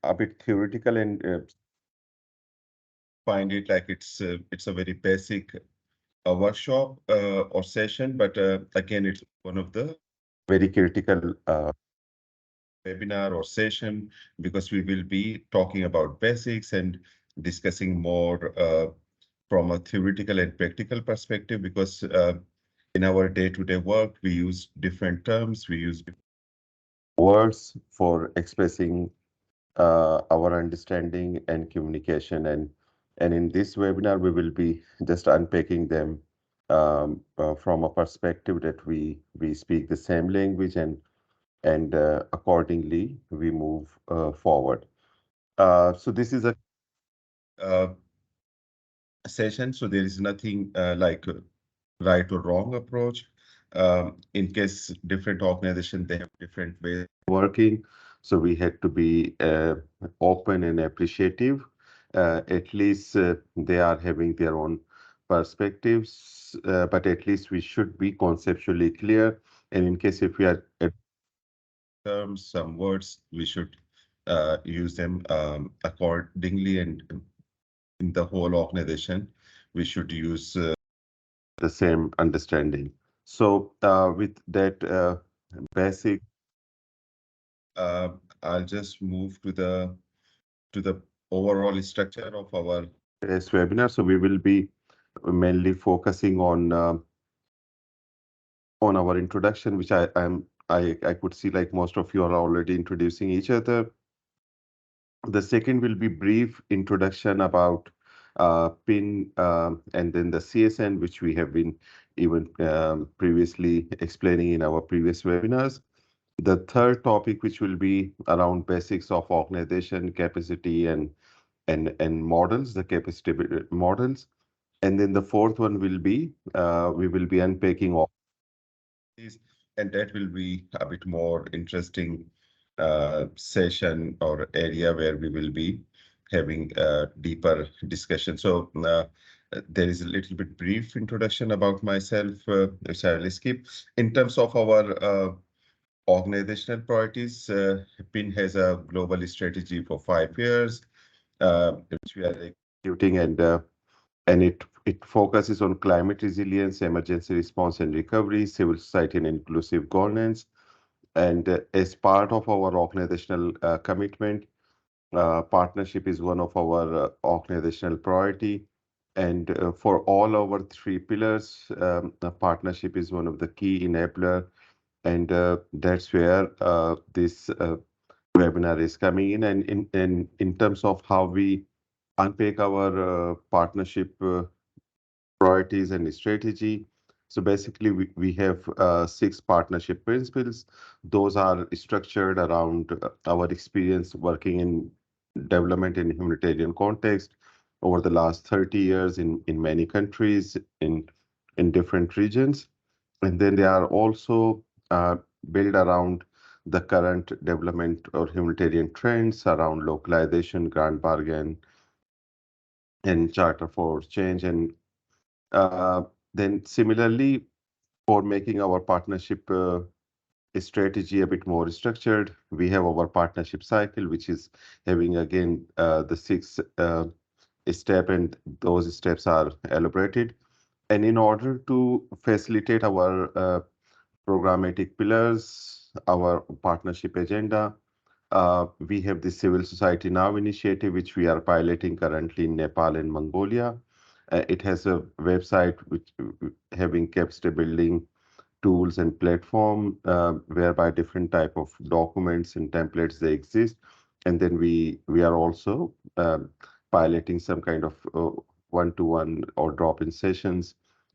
a bit theoretical and find it like it's a very basic workshop or session, but again, it's one of the very critical webinar or session because we will be talking about basics and discussing more from a theoretical and practical perspective because in our day-to-day work, we use different terms, we use words for expressing our understanding and communication. And in this webinar, we will be just unpacking them from a perspective that we speak the same language and accordingly we move forward. So this is a uh, session, so there is nothing like right or wrong approach. In case different organizations, they have different ways of working. So we had to be open and appreciative. At least they are having their own perspectives, but at least we should be conceptually clear. And in case if we are at terms, some words, we should use them accordingly. And in the whole organization, we should use the same understanding. So with that basic, uh, I'll just move to the overall structure of our today's webinar. So we will be mainly focusing on our introduction, which I could see like most of you are already introducing each other. The second will be brief introduction about PIN and then the CSN, which we have been even previously explaining in our previous webinars. The third topic, which will be around basics of organization capacity and models, the capacity models. And then the fourth one will be we will be unpacking all these, and that will be a bit more interesting session or area where we will be having a deeper discussion. So there is a little bit brief introduction about myself, which I will skip. In terms of our organizational priorities, PIN has a global strategy for 5 years, which we are executing, and it focuses on climate resilience, emergency response and recovery, civil society and inclusive governance. And as part of our organizational commitment, partnership is one of our organizational priority. And for all our three pillars, the partnership is one of the key enabler, and that's where this webinar is coming in. And in terms of how we unpack our partnership priorities and strategy. So basically, we have 6 partnership principles. Those are structured around our experience working in development and humanitarian context over the last 30 years in many countries in different regions. And then they are also built around the current development or humanitarian trends around localization, grand bargain, and charter for change. And uh, then similarly, for making our partnership strategy a bit more structured, we have our partnership cycle, which is having again the 6 step, and those steps are elaborated. And in order to facilitate our programmatic pillars, our partnership agenda, we have the Civil Society Now initiative, which we are piloting currently in Nepal and Mongolia. It has a website which having capacity building tools and platform whereby different type of documents and templates they exist. And then we are also piloting some kind of one-to-one or drop-in sessions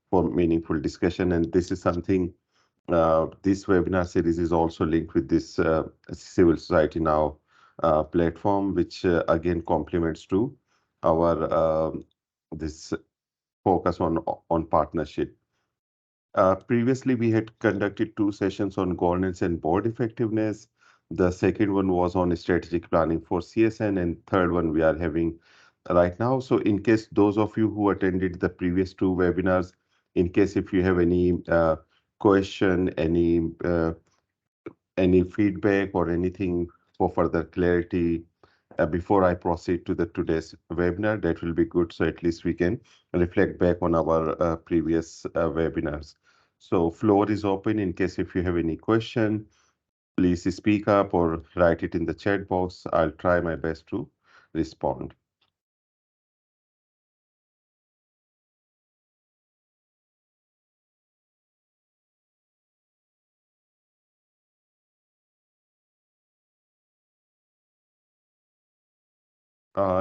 for meaningful discussion. And this is something this webinar series is also linked with this Civil Society Now platform, which again complements to our this focus on partnership. Previously, we had conducted 2 sessions on governance and board effectiveness. The second one was on strategic planning for CSN, and third one we are having right now. So in case those of you who attended the previous 2 webinars, in case if you have any question, any feedback or anything for further clarity, before I proceed to the today's webinar. That will be good. So at least we can reflect back on our previous webinars. So floor is open in case if you have any question, please speak up or write it in the chat box. I'll try my best to respond.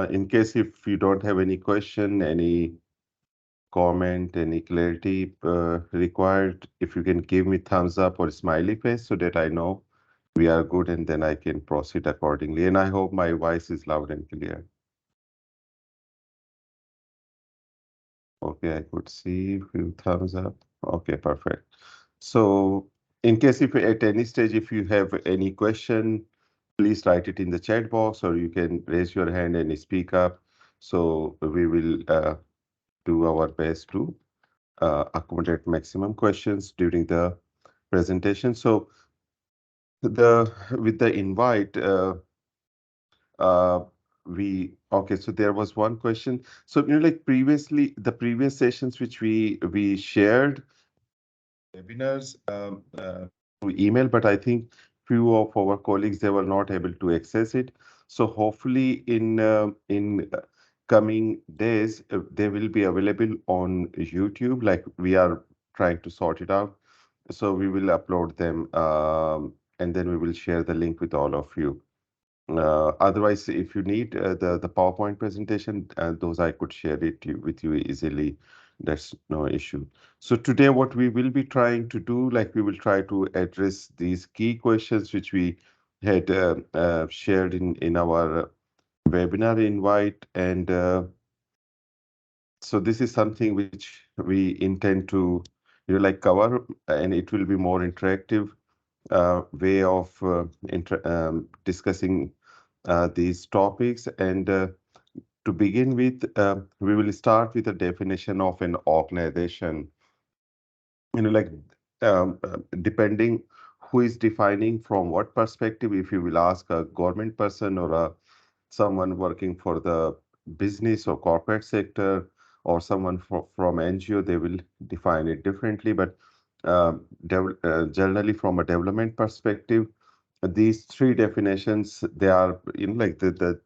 In case if you don't have any question, any comment, any clarity required, if you can give me thumbs up or smiley face so that I know we are good and then I can proceed accordingly. And I hope my voice is loud and clear. Okay, I could see few thumbs up. Okay, perfect. So in case if at any stage, if you have any question, please write it in the chat box or you can raise your hand and speak up. So we will do our best to accommodate maximum questions during the presentation. So the with the invite, uh, we okay. So there was one question. So like previously, the previous sessions which we shared webinars through email, but I think few of our colleagues they were not able to access it. So hopefully in coming days they will be available on YouTube. Like we are trying to sort it out. So we will upload them and then we will share the link with all of you. Otherwise, if you need the PowerPoint presentation, those I could share it with you easily. That's no issue. So today, what we will be trying to do, like we will try to address these key questions which we had shared in our webinar invite, and so this is something which we intend to, like cover, and it will be more interactive way of discussing these topics. And to begin with, we will start with a definition of an organization. Like depending who is defining from what perspective, if you will ask a government person or someone working for the business or corporate sector or someone from NGO, they will define it differently. But generally, from a development perspective, these three definitions, they are like the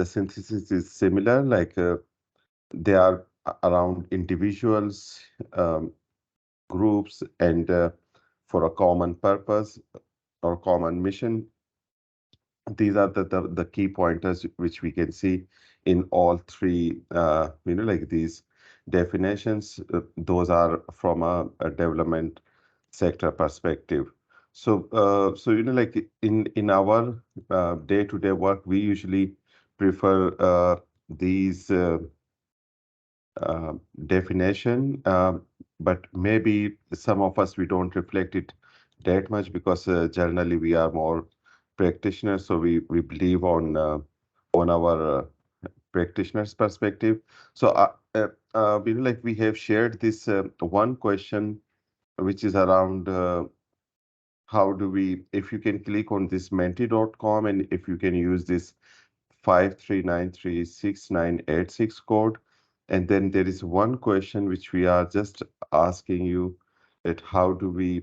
synthesis is similar. Like they are around individuals, groups, and for a common purpose or common mission. These are the key pointers which we can see in all three, like these definitions. Those are from a development sector perspective. So, like in our day-to-day work, we usually prefer these definition, but maybe some of us we don't reflect it that much because generally we are more practitioners, so we believe on our practitioner's perspective. So like we have shared this one question which is around how do we, if you can click on this menti.com and if you can use this 53936986 code. And then there is one question which we are just asking you, that how do we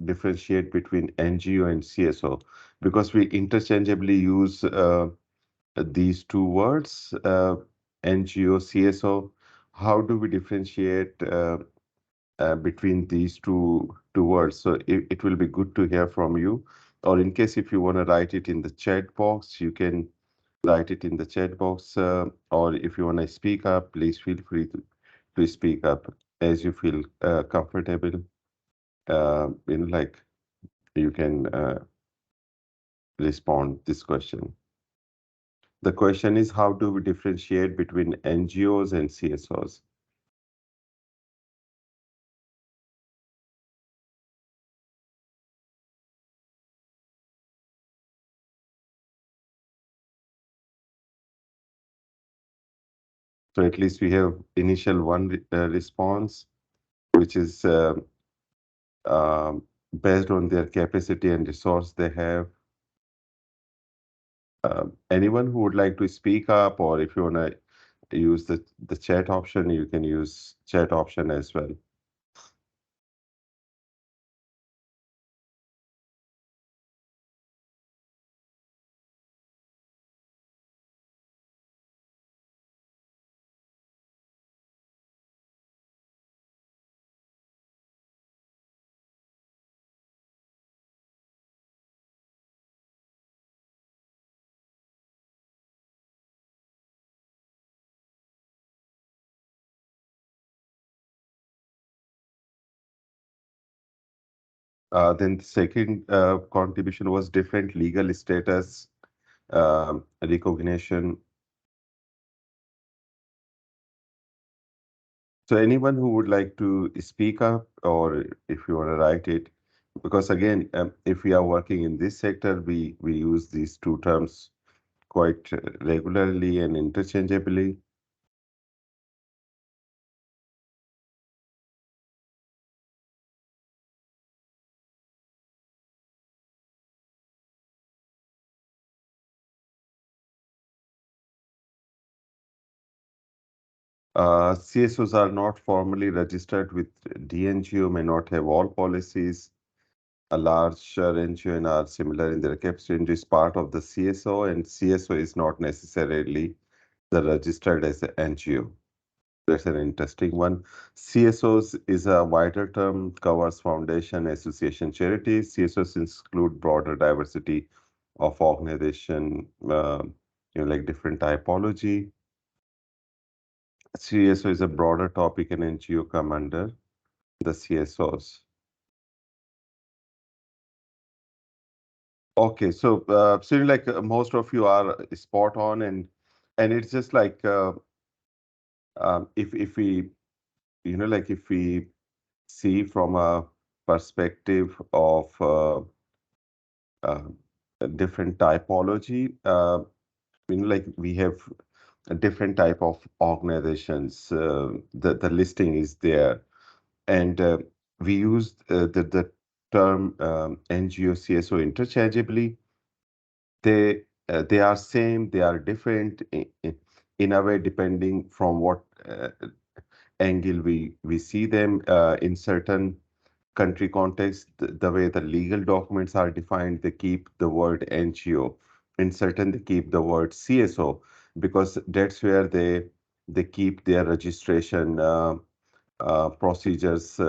differentiate between NGO and CSO? Because we interchangeably use these two words, NGO, CSO. How do we differentiate between these two words? So it will be good to hear from you. Or in case if you want to write it in the chat box, you can write it in the chat box, or if you want to speak up, please feel free to speak up as you feel comfortable. Like you can respond this question. The question is, how do we differentiate between NGOs and CSOs? So at least we have initial one response, which is based on their capacity and resource they have. Anyone who would like to speak up, or if you want to use the chat option, you can use chat option as well. Then the second contribution was different legal status recognition. So anyone who would like to speak up, or if you want to write it, because again, if we are working in this sector, we use these two terms quite regularly and interchangeably. CSOs are not formally registered with DNGO, may not have all policies. A large NGO and are similar in their capacity is part of the CSO, and CSO is not necessarily the registered as an NGO. That's an interesting one. CSOs is a wider term, covers foundation, association, charities. CSOs include broader diversity of organization, like different typology. CSO is a broader topic, and NGO come under the CSOs. Okay, so like most of you are spot on, and it's just like if we like if we see from a perspective of uh, a different typology, like we have a different type of organizations. The listing is there, and we use the term NGO CSO interchangeably. They are same, they are different in a way depending from what angle we see them. In certain country context, the way the legal documents are defined, they keep the word NGO. In certain, they keep the word CSO, because that's where they keep their registration procedures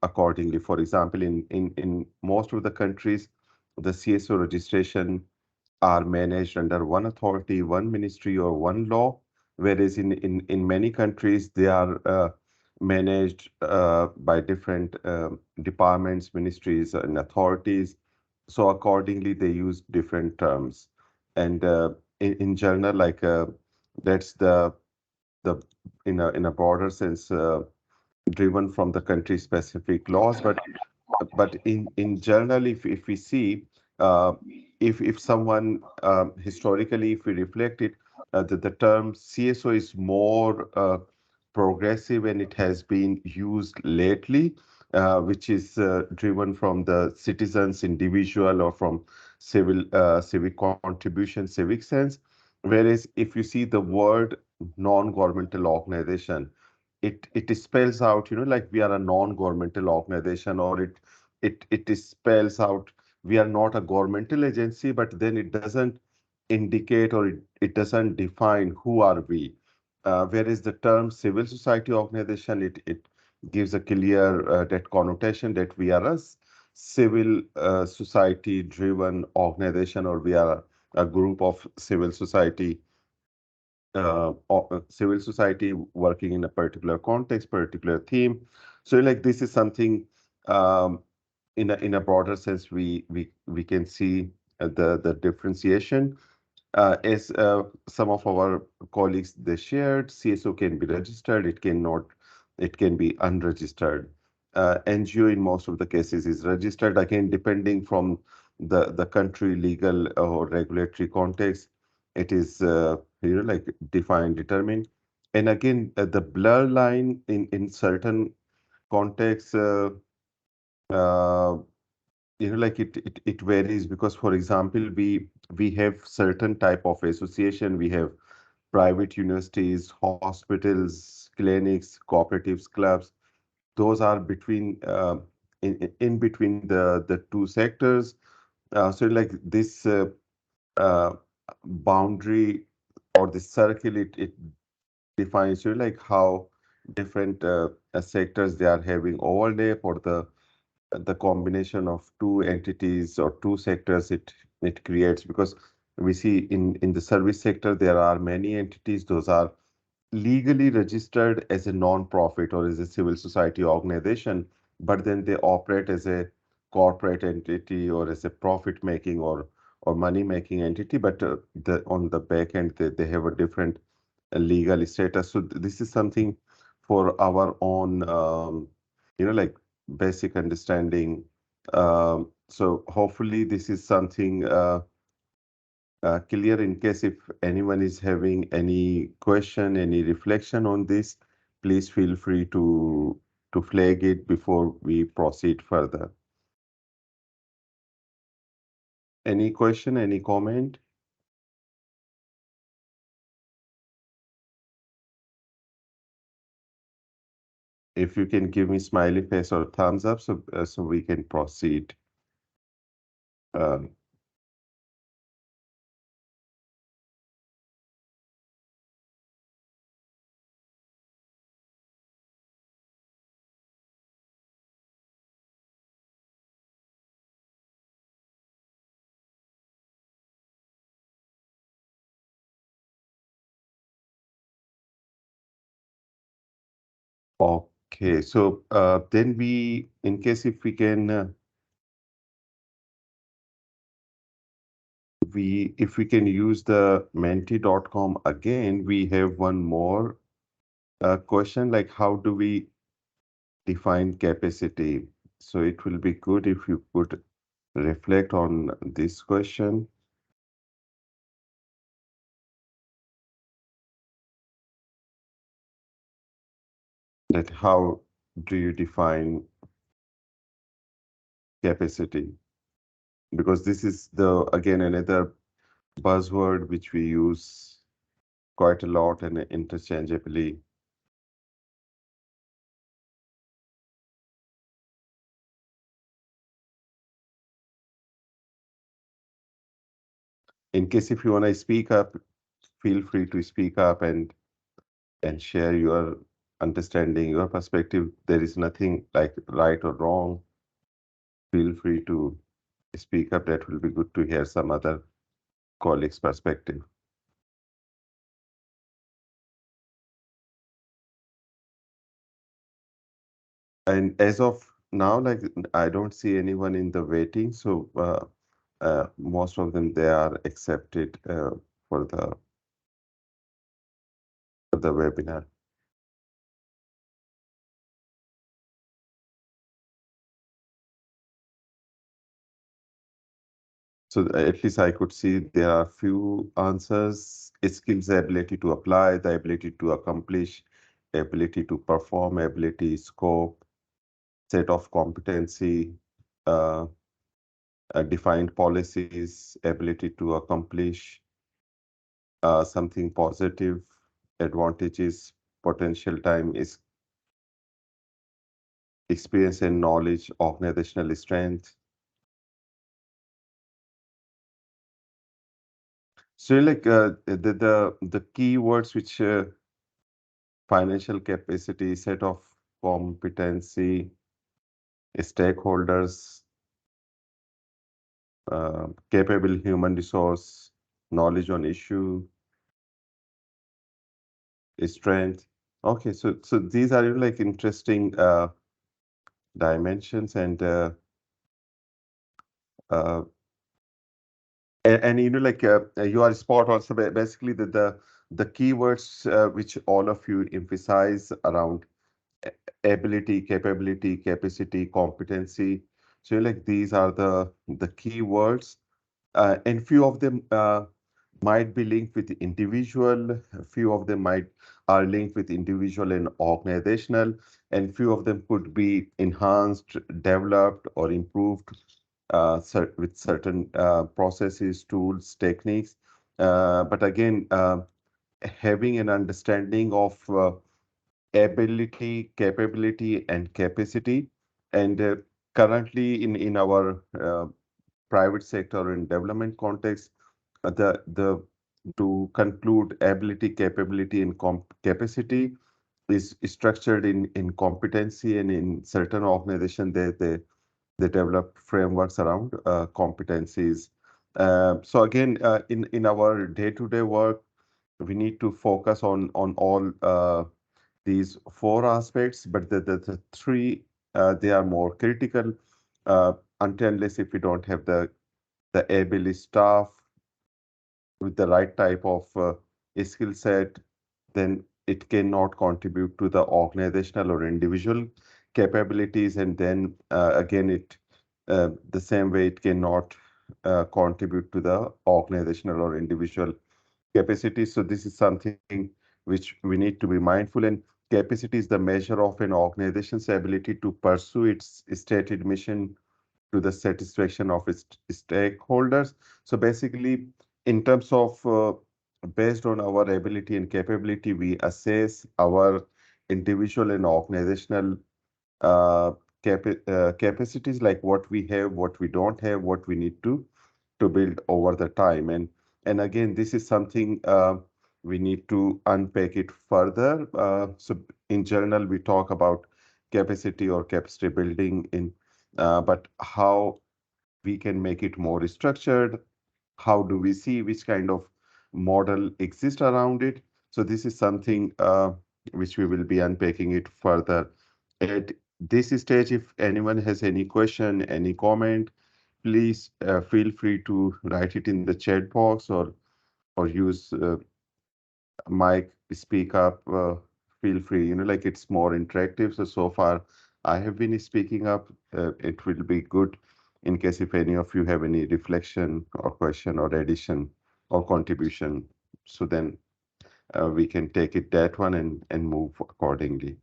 accordingly. For example, in most of the countries, the CSO registration are managed under one authority, one ministry, or one law, whereas in many countries, they are managed by different departments, ministries, and authorities. So accordingly, they use different terms. And in general, like that's the in a broader sense driven from the country specific laws, but in general, if we see, uh, if someone historically, if we reflect it, the term CSO is more progressive, and it has been used lately, which is driven from the citizens individual, or from civic contribution, civic sense. Whereas if you see the word non-governmental organization, it spells out, like we are a non-governmental organization, or it spells out we are not a governmental agency, but then it doesn't indicate, or it doesn't define who are we. Whereas the term civil society organization, it gives a clear that connotation that we are a civil society driven organization, or we are a group of civil society working in a particular context, particular theme. So like this is something um, in a broader sense we can see the differentiation. As some of our colleagues they shared, CSO can be registered, it cannot, it can be unregistered. NGO in most of the cases is registered, again, depending from the country legal or regulatory context. It is like defined, determined. And again, the blur line in certain contexts. Uh, like it varies because, for example, we have certain type of association. We have private universities, hospitals, clinics, cooperatives, clubs. Those are between in between the two sectors. So like this uh, boundary or the circle, it defines like how different sectors they are having overlap, or the combination of two entities or two sectors it creates. Because we see in the service sector there are many entities. Those are legally registered as a non-profit or as a civil society organization, but then they operate as a corporate entity or as a profit-making or money-making entity. But on the back end, they have a different legal status. So this is something for our own, like basic understanding. So hopefully this is something clear. In case if anyone is having any question, any reflection on this, please feel free to flag it before we proceed further. Any question, any comment? If you can give me smiley face or thumbs up, so we can proceed. Um, okay, so then in case if we can, if we can use the menti.com again, we have one more question, like how do we define capacity? So it will be good if you could reflect on this question, that how do you define capacity? Because this is the again another buzzword which we use quite a lot and interchangeably. In case if you want to speak up, feel free to speak up and share your understanding, your perspective. There is nothing like right or wrong. Feel free to speak up. That will be good to hear some other colleagues' perspective. And as of now, like I don't see anyone in the waiting, so most of them they are accepted for the webinar. So at least I could see there are few answers: skills, ability to apply, the ability to accomplish, ability to perform, ability, scope, set of competency, uh, defined policies, ability to accomplish something positive, advantages, potential time is experience and knowledge, organizational strength. So like the keywords which financial capacity, set of competency, stakeholders, capable human resource, knowledge on issue, strength. Okay, so these are like interesting dimensions, uh, and like you are spot on. So basically the keywords which all of you emphasize around ability, capability, capacity, competency. So like these are the key words, and few of them might be linked with individual, a few of them might are linked with individual and organizational, and few of them could be enhanced, developed, or improved with certain processes, tools, techniques. But again, having an understanding of ability, capability, and capacity. And currently, in our private sector and development context, the to conclude ability, capability, and capacity is structured in competency, and in certain organization they develop frameworks around competencies. So again, in our day-to-day work, we need to focus on all these four aspects, but the three they are more critical. Until unless if we don't have the able staff with the right type of skill set, then it cannot contribute to the organizational or individual capabilities, and then again it the same way it cannot contribute to the organizational or individual capacity. So this is something which we need to be mindful. And capacity is the measure of an organization's ability to pursue its stated mission to the satisfaction of its stakeholders. So basically, in terms of based on our ability and capability, we assess our individual and organizational uh, capacities, like what we have, what we don't have, what we need to build over the time. And again, this is something we need to unpack it further. So in general, we talk about capacity or capacity building but how we can make it more structured, how do we see which kind of model exists around it. So this is something which we will be unpacking it further. At this stage, if anyone has any question, any comment, please feel free to write it in the chat box, or use mic, speak up. Feel free, like it's more interactive. So far, I have been speaking up. It will be good in case if any of you have any reflection or question or addition or contribution. So then we can take it that one and move accordingly.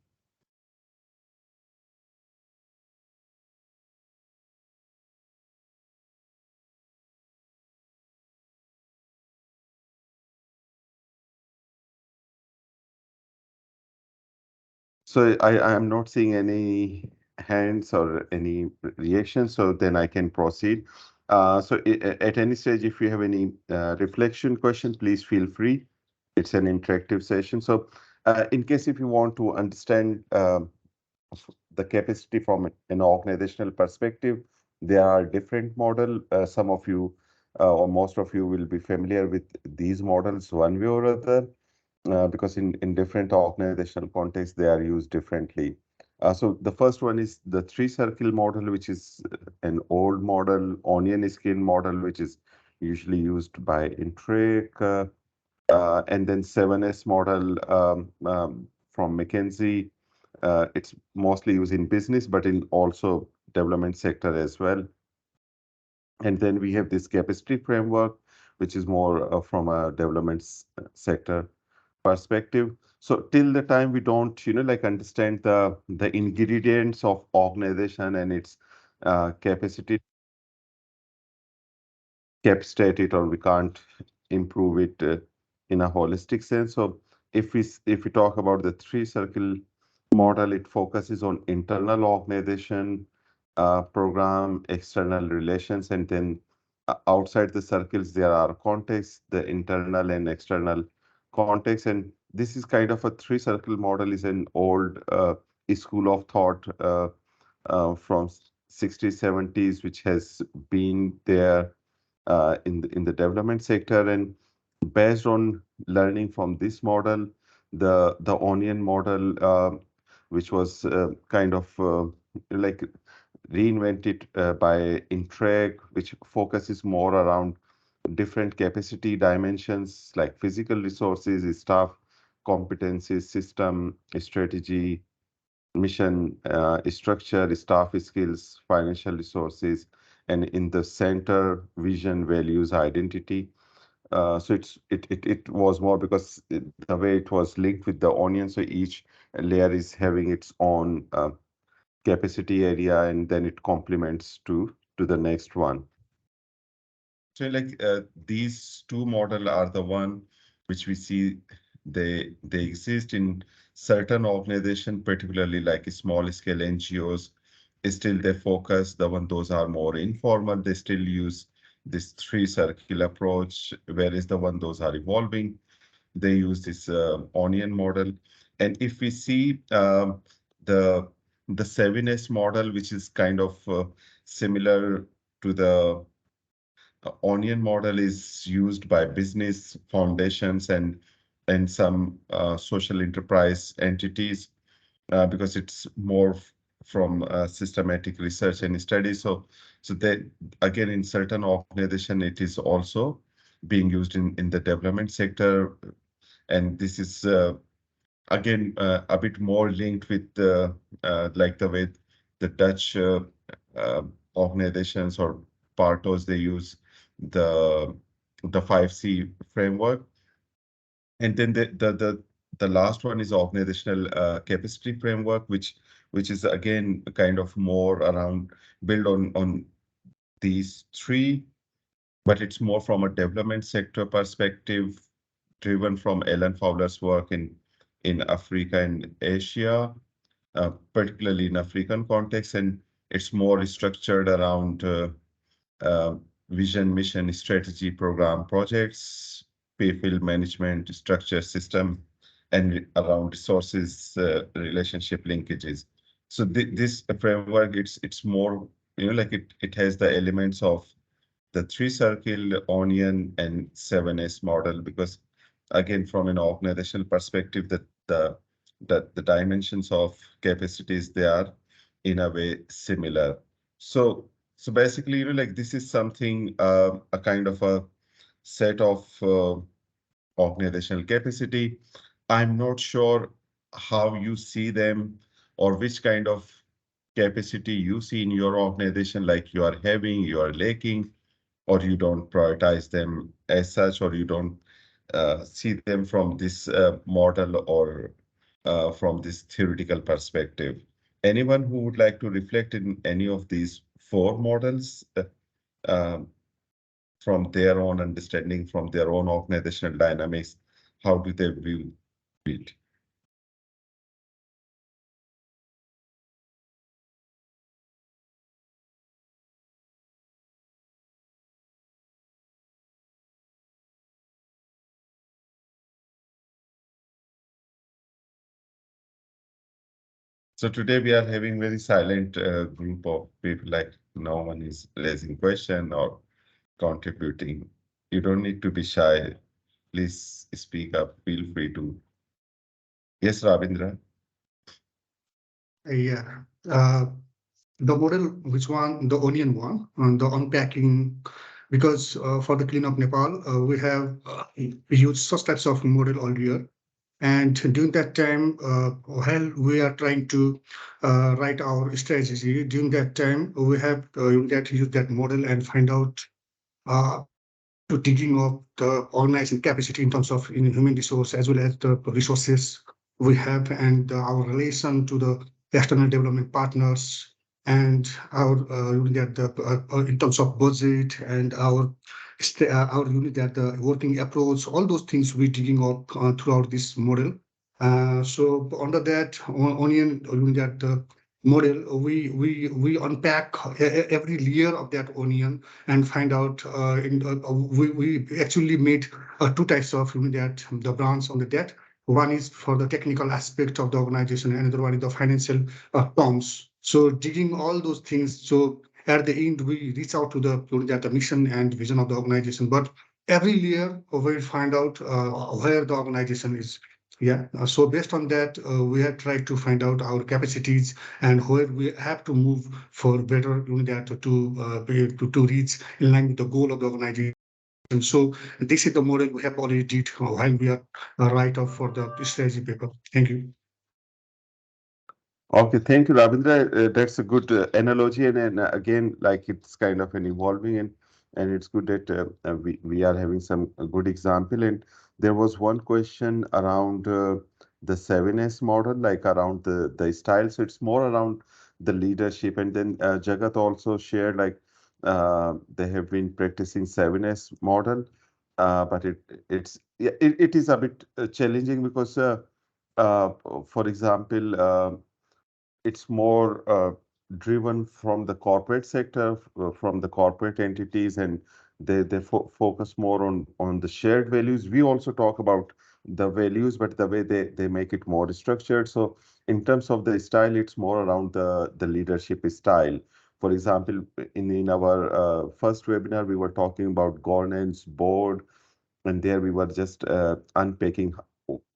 So I am not seeing any hands or any reactions, so then I can proceed. At any stage, if you have any reflection question, please feel free. It's an interactive session. So in case if you want to understand the capacity from an organizational perspective, there are different model. Some of you or most of you will be familiar with these models one way or other because in different organizational contexts, they are used differently. So the first one is the three circle model, which is an old model, onion skin model, which is usually used by Intric, and then 7S model from McKinsey. It's mostly used in business, but in also development sector as well. And then we have this capacity framework, which is more from a development sector perspective. So till the time we don't, like understand the ingredients of organization and its capacity, capstate it, or we can't improve it in a holistic sense. So if we talk about the three circle model, it focuses on internal organization, program, external relations, and then outside the circles there are contexts, the internal and external context. And this is kind of a three circle model, is an old school of thought from 60s 70s, which has been there in the development sector. And based on learning from this model, the onion model, which was kind of like reinvented by Intreg, which focuses more around different capacity dimensions like physical resources, staff competencies, system strategy, mission, structure, staff skills, financial resources, and in the center, vision, values, identity. So it was more because the way it was linked with the onion, so each layer is having its own capacity area, and then it complements to to the next one. So like these two model are the one which we see they exist in certain organization, particularly like small scale NGOs. Still they focus the one those are more informal. They still use this three circle approach, whereas the one those are evolving, they use this onion model. And if we see the the 7S model, which is kind of similar to the onion model, is used by business foundations and some social enterprise entities because it's more from systematic research and study. So that again in certain organization it is also being used in the development sector, and this is again a bit more linked with the like the way the Dutch uh, organizations or partos they use the 5C framework. And then the last one is organizational capacity framework, which is again kind of more around build on these three, but it's more from a development sector perspective, driven from Ellen Fowler's work in Africa and Asia, particularly in African context, and it's more structured around uh, vision, mission, strategy, program, projects, pay field management, structure system, and around resources, relationship linkages. So this framework, it's more, like it has the elements of the three circle, onion, and 7S model, because again, from an organizational perspective, the dimensions of capacities, they are in a way similar. So basically, like this is something, a kind of a set of organizational capacity. I'm not sure how you see them or which kind of capacity you see in your organization, like you are having, you are lacking, or you don't prioritize them as such, or you don't see them from this model or from this theoretical perspective. Anyone who would like to reflect in any of these four models um, from their own understanding, from their own organizational dynamics, how do they view it? So today we are having very silent group of people, like no one is raising question or contributing. You don't need to be shy. Please speak up. Feel free to. Yes, Ravindra. Yeah. Uh, the model, which one, the onion one, the unpacking, because for the cleanup Nepal, we have used such types of model earlier. And during that time, while we are trying to write our strategy, during that time, we have that use that model and find out to digging of the organizing capacity in terms of human resource as well as the resources we have and our relation to the external development partners and our unit at the in terms of budget and our unit at the working approach, all those things we digging up throughout this model. So under that onion unit at the model, we unpack every layer of that onion and find out we actually made two types of that the branch on the debt. One is for the technical aspect of the organization, and another one is the financial terms. So digging all those things. So at the end, we reach out to the mission and vision of the organization. But every year, we find out where the organization is. Yeah. So based on that, we have tried to find out our capacities and where we have to move for better that to reach in line with the goal of the organization. So this is the model we have already did while we are write up for the strategy paper. Thank you. Okay, thank you, Ravindra. That's a good analogy, and again, like it's kind of an evolving, and it's good that we are having some good example. And there was one question around the 7S model, like around the style. So it's more around the leadership, and then Jagat also shared like They have been practicing 7S model, but it is a bit challenging because, uh, for example, it's more driven from the corporate sector, from the corporate entities, and they focus more on the shared values. We also talk about the values, but the way they make it more structured. So in terms of the style, it's more around the leadership style. For example, in our first webinar, we were talking about governance, board, and there we were just unpacking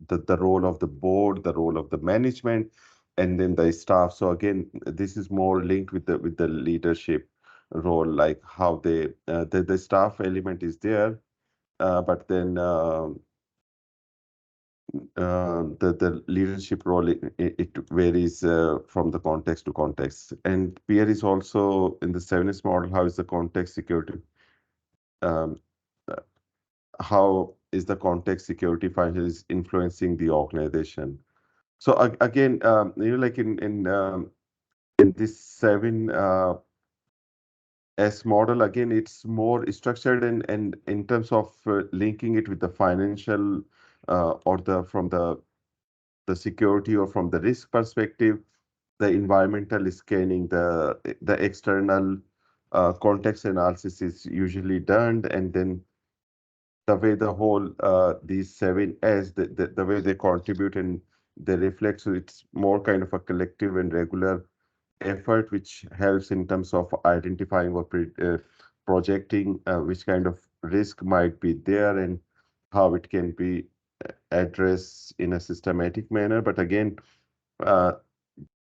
the role of the board, the role of the management, and then the staff. So again, this is more linked with the leadership role, like how the staff element is there, but then the leadership role, it varies from the context to context. And peer is also in the 7S model. How is the context security? Um, how is the context security function is influencing the organization? So again, like in this 7S model, again, it's more structured, and in terms of linking it with the financial or the from the security or from the risk perspective, the environmental scanning, the external context analysis is usually done, and then the way the whole these 7S, the way they contribute and they reflect, so it's more kind of a collective and regular effort, which helps in terms of identifying or projecting which kind of risk might be there and how it can be addressed in a systematic manner. But again, uh,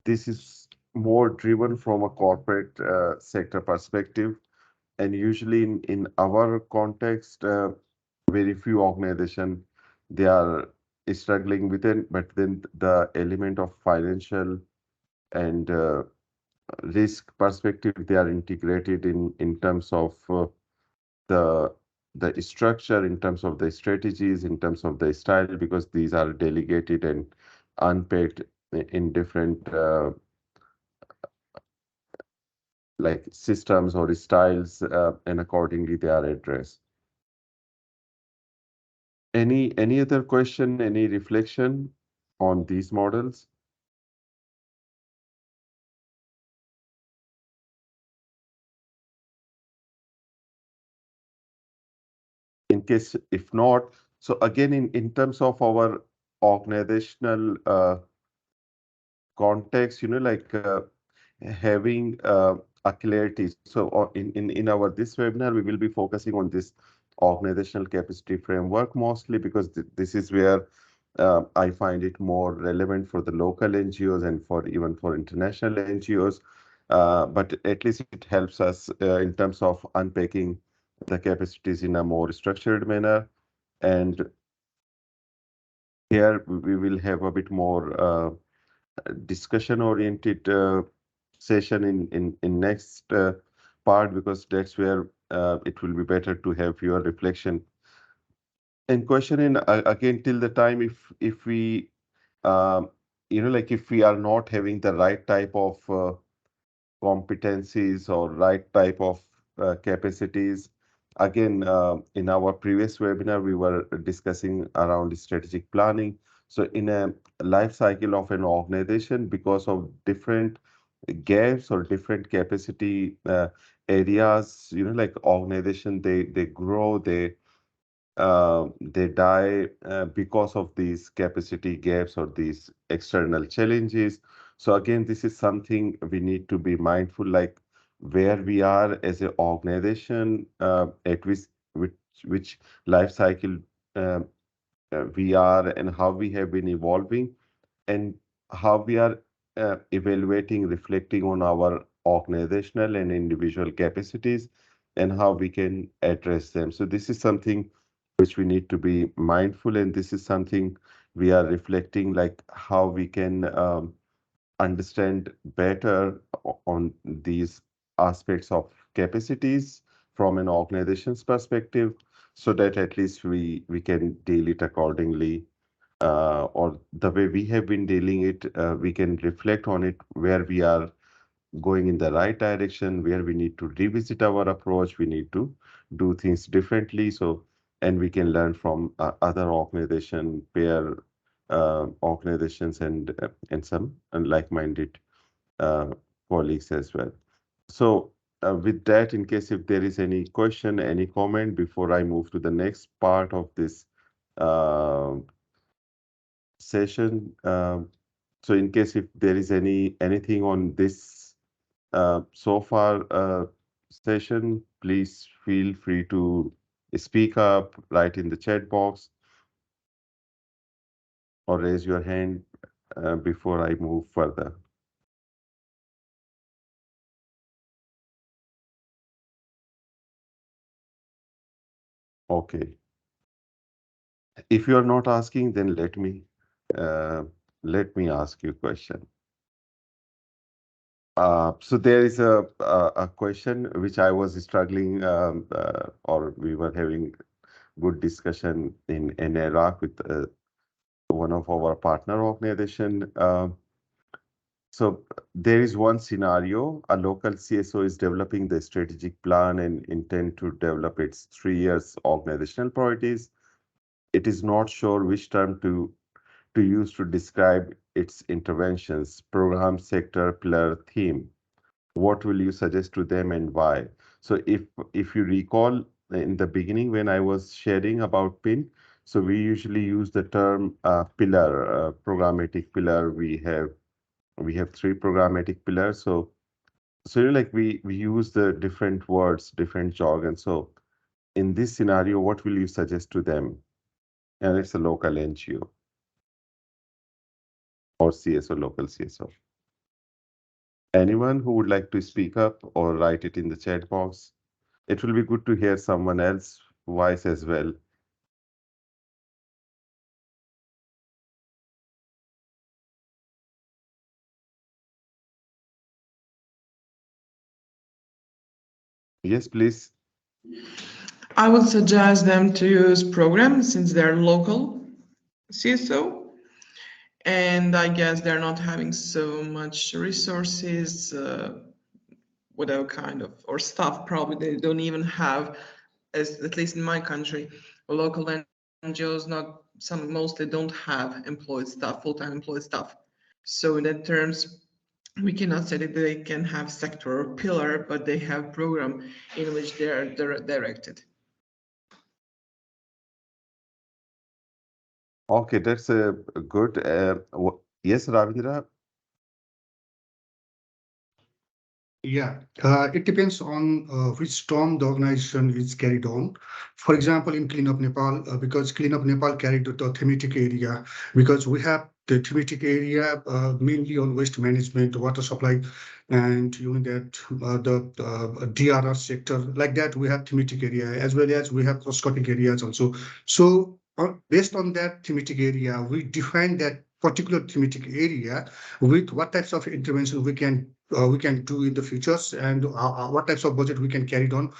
this is more driven from a corporate sector perspective, and usually in our context, very few organization they are struggling with it, but then the element of financial and risk perspective, they are integrated in terms of the the structure, in terms of the strategies, in terms of the style, because these are delegated and unpacked in different like systems or styles, and accordingly they are addressed. Any other question, any reflection on these models? In case if not, so again, in terms of our organizational context, like having a clarity. So in our this webinar, we will be focusing on this organizational capacity framework mostly, because this is where I find it more relevant for the local NGOs and for even for international NGOs. But at least it helps us in terms of unpacking the capacities in a more structured manner. And here we will have a bit more discussion oriented session in next part, because that's where it will be better to have your reflection and question in again, till the time if we um, like if we are not having the right type of competencies or right type of capacities. Again, in our previous webinar, we were discussing around strategic planning. So in a life cycle of an organization, because of different gaps or different capacity areas, like organization, they grow, they die because of these capacity gaps or these external challenges. So again, this is something we need to be mindful, like where we are as an organization, at which life cycle uh, we are, and how we have been evolving, and how we are evaluating, reflecting on our organizational and individual capacities, and how we can address them. So this is something which we need to be mindful, and this is something we are reflecting, like how we can understand better on these aspects of capacities from an organization's perspective, so that at least we can deal it accordingly, or the way we have been dealing it, we can reflect on it where we are going in the right direction, where we need to revisit our approach, we need to do things differently. So, and we can learn from other organizations and some like-minded uh, colleagues as well. So, with that, in case if there is any question, any comment before I move to the next part of this uh, session. So, in case if there is anything on this so far session, please feel free to speak up, write in the chat box, or raise your hand before I move further. Okay. If you are not asking, then uh, let me ask you a question. So there is a question which I was struggling, or we were having good discussion in Iraq with one of our partner organization. So there is one scenario: a local CSO is developing the strategic plan and intend to develop its 3 years organizational priorities. It is not sure which term to use to describe its interventions, program, sector, pillar, theme. What will you suggest to them and why? So if you recall in the beginning when I was sharing about PIN, so we usually use the term pillar, programmatic pillar. We have three programmatic pillars. So like we use the different words, different jargon. So in this scenario, what will you suggest to them? And it's a local NGO or CSO, local CSO. Anyone who would like to speak up or write it in the chat box? It will be good to hear someone else's voice as well. Yes, please. I would suggest them to use programs since they're local CSO, and I guess they're not having so much resources, whatever kind of, or staff. Probably they don't even have, as at least in my country, local NGOs mostly don't have employed staff, full-time employed staff. So in that terms, we cannot say that they can have sector or pillar, but they have program in which they are directed. Okay, that's a good. Yes, Ravindra. Yeah, it depends on which term the organization is carried on. For example, in Clean Up Nepal, because Clean Up Nepal carried the thematic area, because we have the thematic area mainly on waste management, water supply, and that the DRR sector. Like that, we have thematic area as well as we have proscopic areas also. So based on that thematic area, we define that particular thematic area with what types of intervention we can do in the futures and what types of budget we can carry on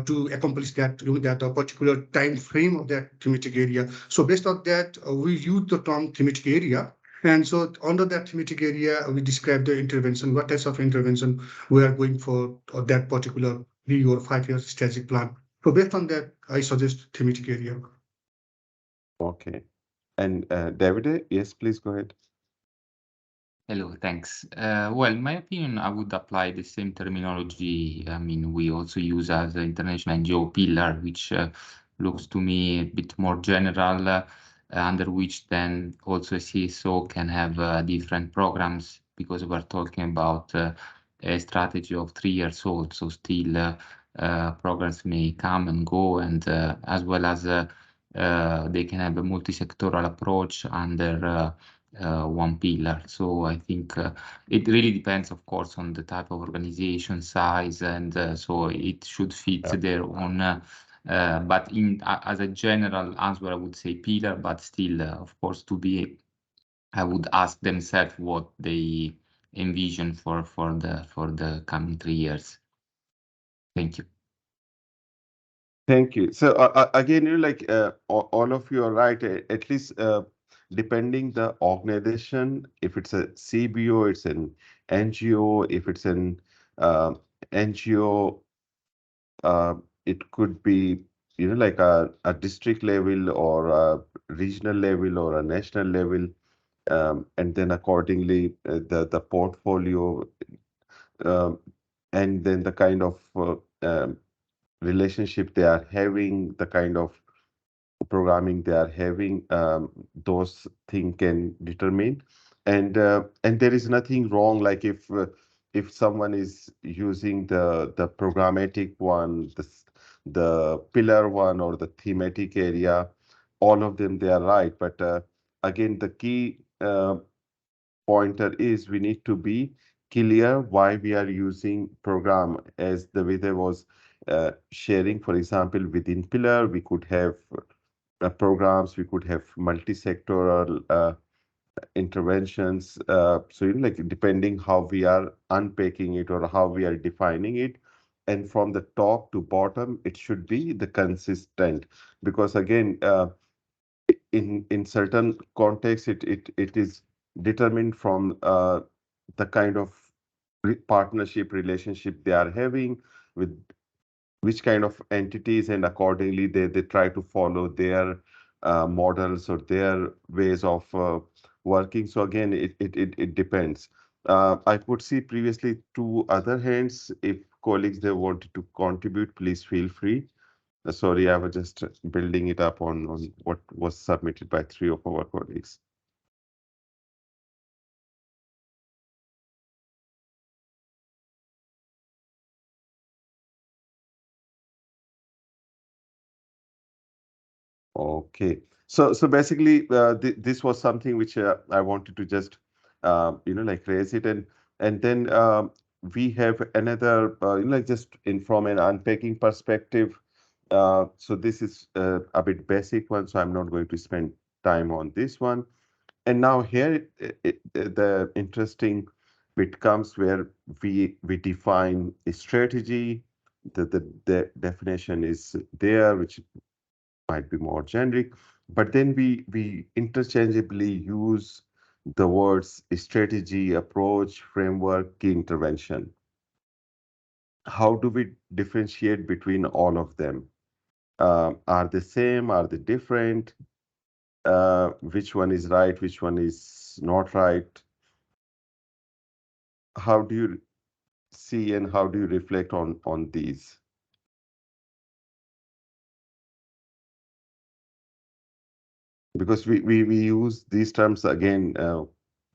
to accomplish that that particular time frame of that thematic area. So based on that, we use the term thematic area. And so under that thematic area, we describe the intervention, what types of intervention we are going for that particular 3 or 5 year strategic plan. So based on that, I suggest thematic area. Okay. And Davide, yes, please go ahead. Hello, thanks. Well, in my opinion, I would apply the same terminology. I mean, we also use as an international NGO pillar, which looks to me a bit more general, under which then also a CSO can have different programs, because we're talking about a strategy of 3 years old. So still programs may come and go, and as well as they can have a multi-sectoral approach under one pillar. So I think it really depends, of course, on the type of organization size, and so it should fit Yeah. their own. But as a general answer, I would say pillar, but still, of course, I would ask themselves what they envision for the coming 3 years. Thank you. Thank you. So again, like all of you are right. At least depending the organization, if it's a CBO, it's an NGO. If it's an NGO, uh, it could be, like a district level or a regional level or a national level. And then accordingly, the portfolio, um, and then the kind of relationship they are having, the kind of programming they are having, those things can determine. And there is nothing wrong, like if someone is using the programmatic one, the pillar one, or the thematic area, all of them, they are right. But again, the key pointer is we need to be clear why we are using program, as the way there was sharing. For example, within pillar, we could have programs, we could have multi-sectoral interventions. So, like depending how we are unpacking it or how we are defining it, and from the top to bottom, it should be the consistent. Because again, in certain contexts, it is determined from the kind of partnership relationship they are having with which kind of entities, and accordingly they try to follow their models or their ways of working. So again, it depends. I could see previously two other hands. If colleagues they wanted to contribute, please feel free. Sorry, I was just building it up on what was submitted by three of our colleagues. Okay. So basically, this was something which I wanted to just, like raise it. And then we have another, like just in from an unpacking perspective. So this is a bit basic one, so I'm not going to spend time on this one. And now here, the interesting bit comes where we define a strategy. The definition is there, which might be more generic, but then we interchangeably use the words strategy, approach, framework, key intervention. How do we differentiate between all of them? Are they same? Are they different? Which one is right? Which one is not right? How do you see and how do you reflect on these? Because we use these terms again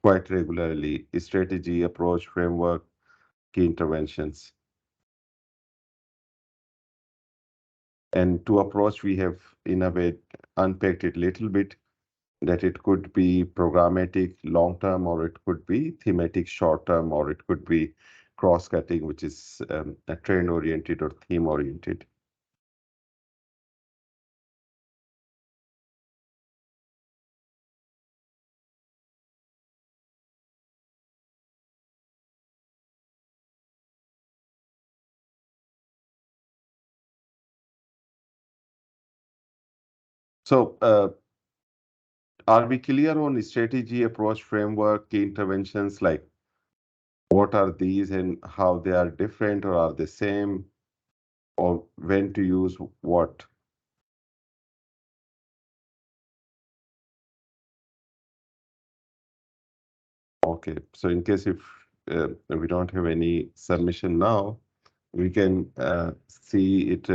quite regularly: strategy, approach, framework, key interventions. And to approach, we have in a way unpacked it a little bit, that it could be programmatic long term, or it could be thematic short term, or it could be cross cutting, which is a trend oriented or theme oriented. So are we clear on strategy, approach, framework, key interventions? Like what are these and how they are different, or are they same, or when to use what? Okay, so in case if we don't have any submission now, we can see it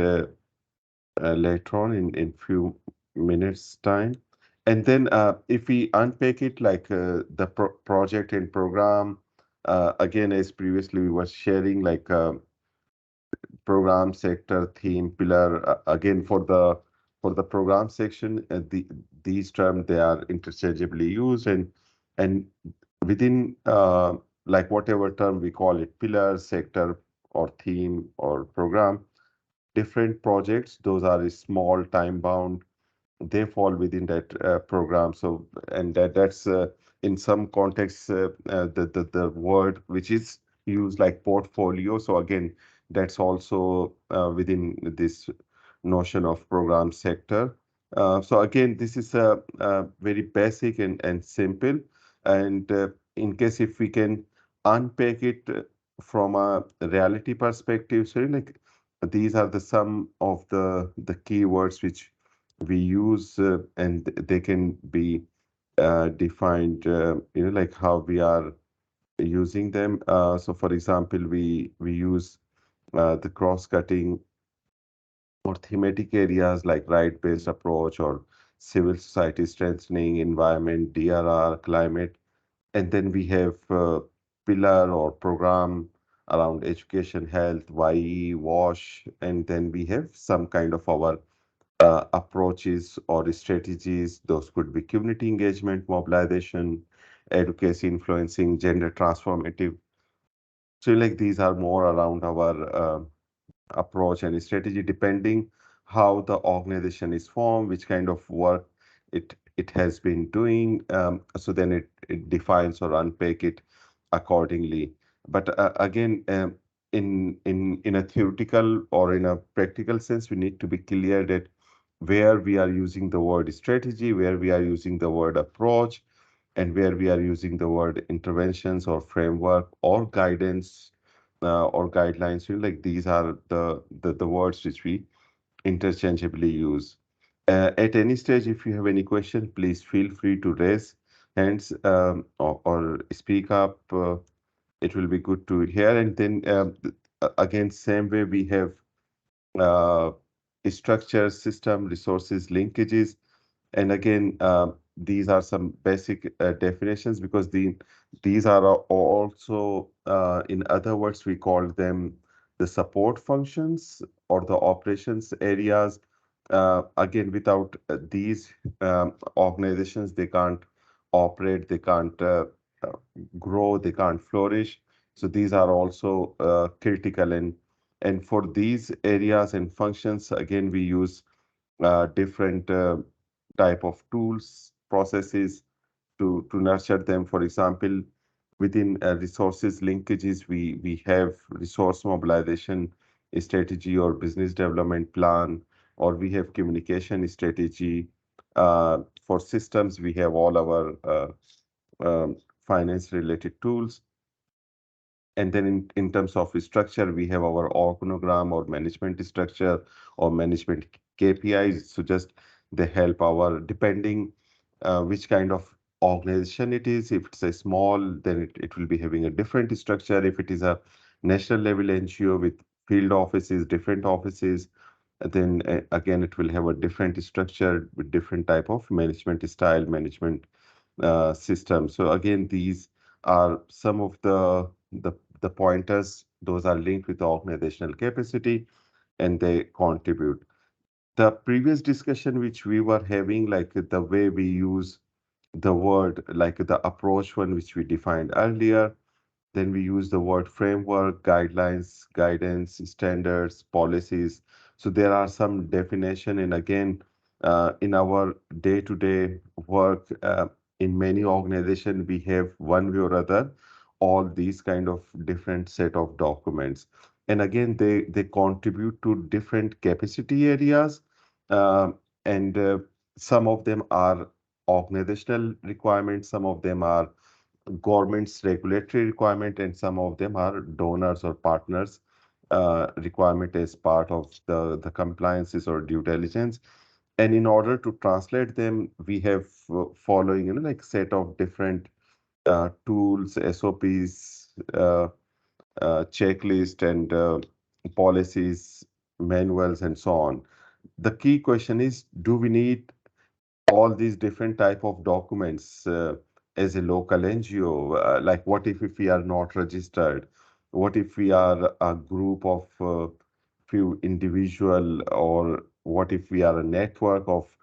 later on in few minutes time. And then if we unpack it, like the project and program, again, as previously we were sharing, like program, sector, theme, pillar. Again, for the program section, these terms, they are interchangeably used, and within like whatever term we call it, pillar, sector, or theme, or program, different projects, those are small, time bound, they fall within that program. So, and that's in some contexts the word which is used like portfolio. So again, that's also within this notion of program sector. So again, this is a very basic and simple. And in case if we can unpack it from a reality perspective. So like these are the some of the keywords which we use, and they can be defined, like how we are using them. So for example, we use the cross-cutting or thematic areas like right-based approach or civil society strengthening, environment, DRR, climate. And then we have pillar or program around education, health, YE, WASH, and then we have some kind of our approaches or strategies. Those could be community engagement, mobilization, advocacy, influencing, gender transformative. So like these are more around our approach and strategy depending how the organization is formed, which kind of work it has been doing. So then it defines or unpack it accordingly. But again, in a theoretical or in a practical sense, we need to be clear that where we are using the word strategy, where we are using the word approach, and where we are using the word interventions or framework or guidance or guidelines. Like these are the words which we interchangeably use. At any stage, if you have any question, please feel free to raise hands, or speak up. It will be good to hear. And then again, same way we have uh, structure, system, resources, linkages. And again, these are some basic definitions because these are also, in other words, we call them the support functions or the operations areas. Again, without these organizations, they can't operate, they can't uh, grow, they can't flourish. So these are also critical. And for these areas and functions, again, we use different type of tools, processes to nurture them. For example, within resources linkages, we have resource mobilization strategy or business development plan, or we have communication strategy. For systems, we have all our finance related tools. And then in terms of structure, we have our organogram or management structure or management KPIs. So just they help our, depending which kind of organization it is. If it's a small, then it will be having a different structure. If it is a national level NGO with field offices, different offices, then again, it will have a different structure with different type of management style, management system. So again, these are some of the pointers. Those are linked with the organizational capacity and they contribute. The previous discussion which we were having, like the way we use the word, like the approach one which we defined earlier, then we use the word framework, guidelines, guidance, standards, policies. So there are some definition. And again, in our day-to-day work, in many organizations, we have one way or other all these kind of different set of documents. And again, they contribute to different capacity areas, uh, and some of them are organizational requirements, some of them are government's regulatory requirement, and some of them are donors or partners requirement as part of the compliances or due diligence. And in order to translate them, we have following, like set of different tools, SOPs, checklist, and policies, manuals, and so on. The key question is, do we need all these different type of documents as a local NGO? Like what if we are not registered? What if we are a group of few individual, or what if we are a network of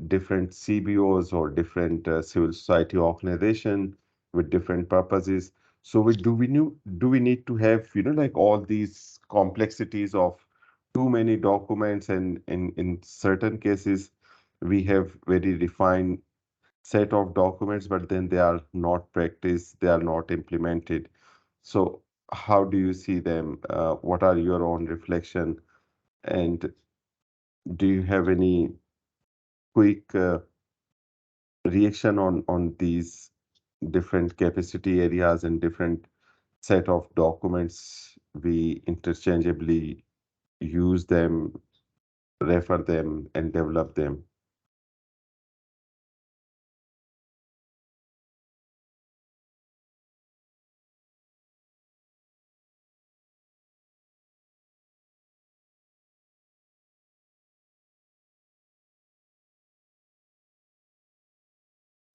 different CBOs or different civil society organization with different purposes? So do we need to have, like all these complexities of too many documents, and in certain cases we have very defined set of documents, but then they are not practiced, they are not implemented. So how do you see them? What are your own reflection? And do you have any quick reaction on these different capacity areas and different set of documents. We interchangeably use them, refer them, and develop them.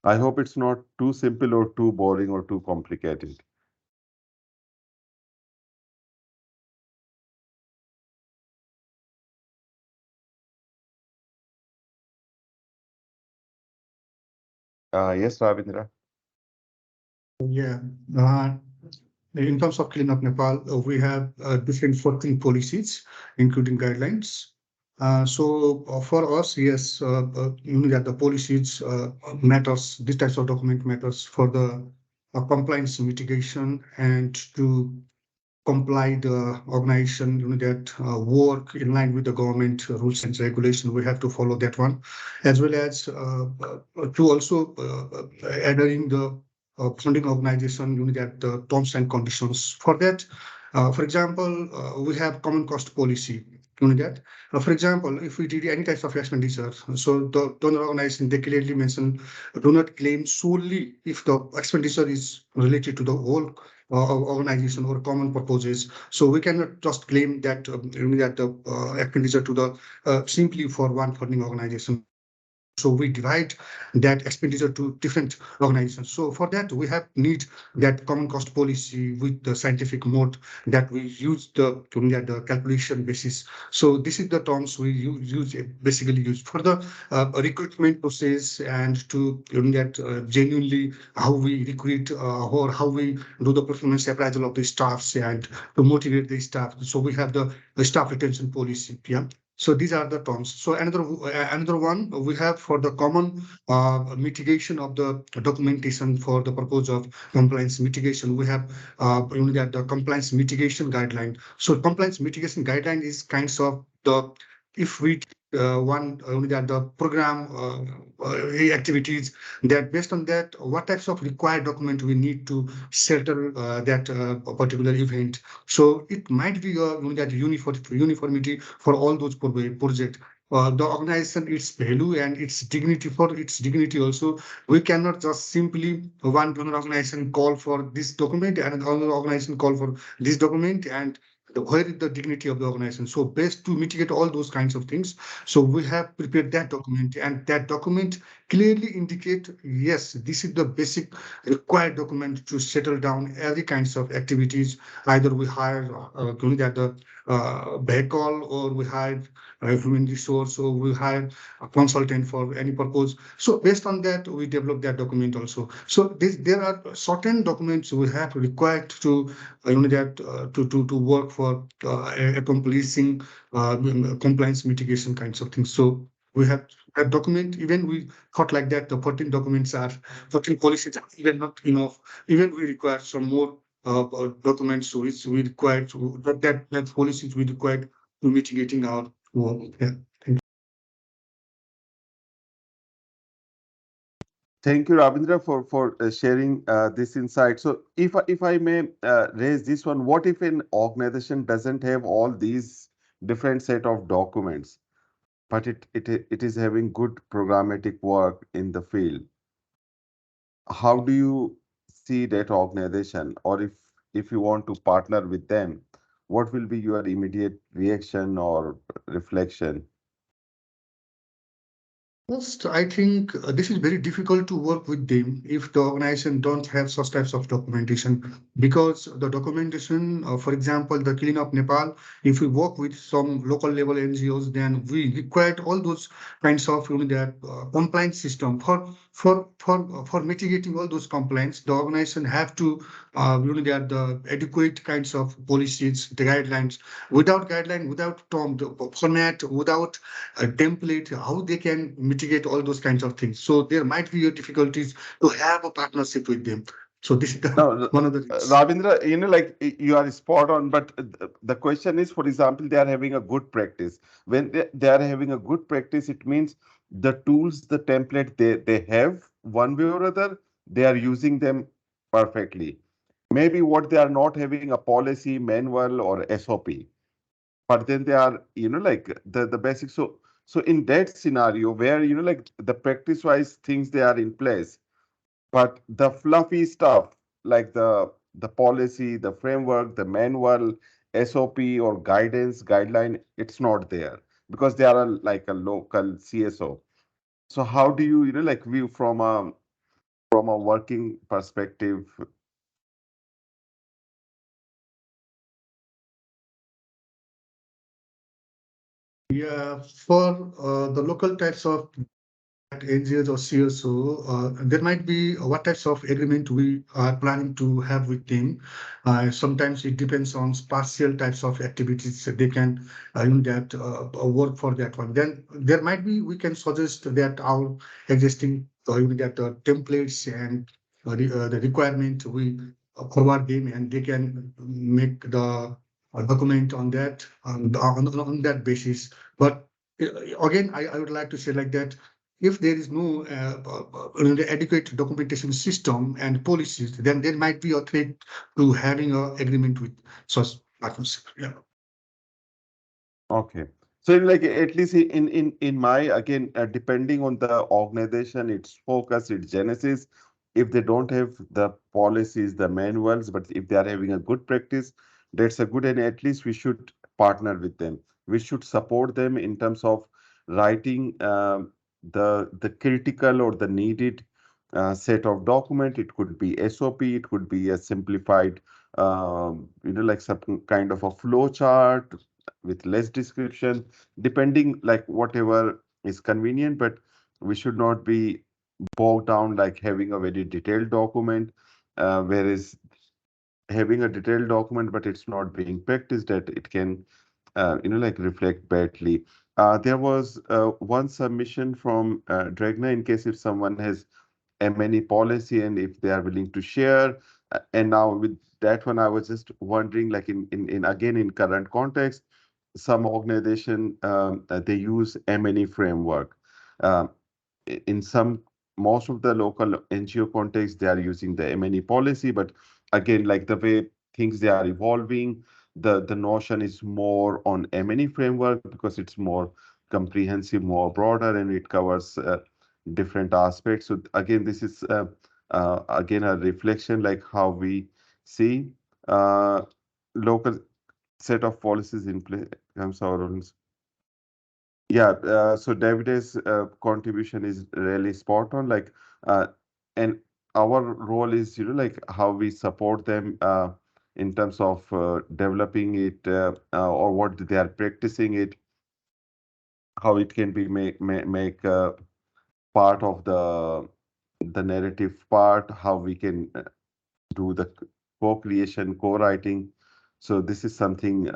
I hope it's not too simple or too boring or too complicated. Yes, Ravindra. Yeah. Uh, in terms of cleanup Nepal, we have different 14 policies, including guidelines. For us, yes, you know that the policies matters. This types of document matters for the compliance mitigation and to comply the organization, you know, that work in line with the government rules and regulation. We have to follow that one, as well as to also adhering the funding organization, you know, that the terms and conditions for that. For example, we have common cost policy. You know that. For example, if we did any types of expenditure, so the donor organization they clearly mention do not claim solely if the expenditure is related to the whole organization or common purposes. So we cannot just claim that that the expenditure to the simply for one funding organization. So we divide that expenditure to different organizations. So for that, we have need that common cost policy with the scientific mode that we use the calculation basis. So this is the terms we use basically use for the recruitment process and to that genuinely how we recruit or how we do the performance appraisal of the staffs and to motivate the staff. So we have the staff retention policy. Yeah. So these are the terms. So another one we have for the common mitigation of the documentation for the purpose of compliance mitigation. We have that the compliance mitigation guideline. So compliance mitigation guideline is kinds of the if we one only that the program activities that based on that what types of required document we need to settle that particular event. So it might be that uniformity for all those projects. The organization, its value and its dignity for its dignity also. We cannot just simply one donor organization call for this document and another organization call for this document and where is the dignity of the organization? So best to mitigate all those kinds of things. So we have prepared that document and that document clearly indicate, yes, this is the basic required document to settle down every kinds of activities. Either we hire that the vehicle or we hire a human resource or we hire a consultant for any purpose. So based on that, we develop that document also. So there are certain documents we have required to that to work for accomplishing compliance mitigation kinds of things. So we have that document. Even we thought like that the 14 documents are 14 policies are even not enough. Even we require some more documents which we require to that policies we require to mitigating our work. Yeah. Thank you, Ravindra, for sharing this insight. So, if I may raise this one, what if an organization doesn't have all these different set of documents, but it is having good programmatic work in the field? How do you see that organization, or if you want to partner with them, what will be your immediate reaction or reflection? First, I think this is very difficult to work with them if the organization don't have such types of documentation. Because the documentation, for example, the Clean Up Nepal, if we work with some local level NGOs, then we require all those kinds of that compliance system for mitigating all those complaints. The organization have to that the adequate kinds of policies, the guidelines. Without guideline, without term, the format, without a template, how they can mitigate all those kinds of things. So there might be a difficulties to have a partnership with them. So this is the Now, one of the things. Ravindra, like you are spot on, but the question is, for example, they are having a good practice. When they are having a good practice, it means the tools, the template they have one way or other, they are using them perfectly. maybe what they are not having a policy, manual, or SOP, but then they are, like the basics. So in that scenario where, like the practice wise things they are in place, but the fluffy stuff like the policy, the framework, the manual, SOP or guidance, guideline, it's not there because they are like a local CSO. So how do you, like view from a working perspective? Yeah, for the local types of NGOs or CSO, there might be what types of agreement we are planning to have with them. Sometimes it depends on spatial types of activities that they can that work for that one. Then there might be we can suggest that our existing that templates and the requirement we forward them and they can make the document on that on that basis. But again, I would like to say like that if there is no adequate documentation system and policies, then there might be a threat to having an agreement with such partners. Yeah. Okay. So like at least in my again depending on the organization, its focus, its genesis, if they don't have the policies, the manuals, but if they are having a good practice, that's a good, and at least we should partner with them. We should support them in terms of writing the critical or the needed set of document. It could be SOP, it could be a simplified like some kind of a flow chart with less description, depending like whatever is convenient, but we should not be bogged down like having a very detailed document, whereas having a detailed document but it's not being practiced, that it can like reflect badly. There was one submission from Dragna in case if someone has M&E policy and if they are willing to share. And now with that one, I was just wondering, like in again in current context, some organization they use M&E framework. Um, in some most of the local NGO context, they are using the M&E policy, but again, like the way things they are evolving, the notion is more on M&E framework because it's more comprehensive, more broader, and it covers different aspects. So again, this is again a reflection like how we see uh, local set of policies in place. I'm sorry. Yeah, so David's contribution is really spot on. Like, and our role is, like how we support them in terms of developing it or what they are practicing it, how it can be make part of the narrative part, how we can do the co-creation, co-writing. So this is something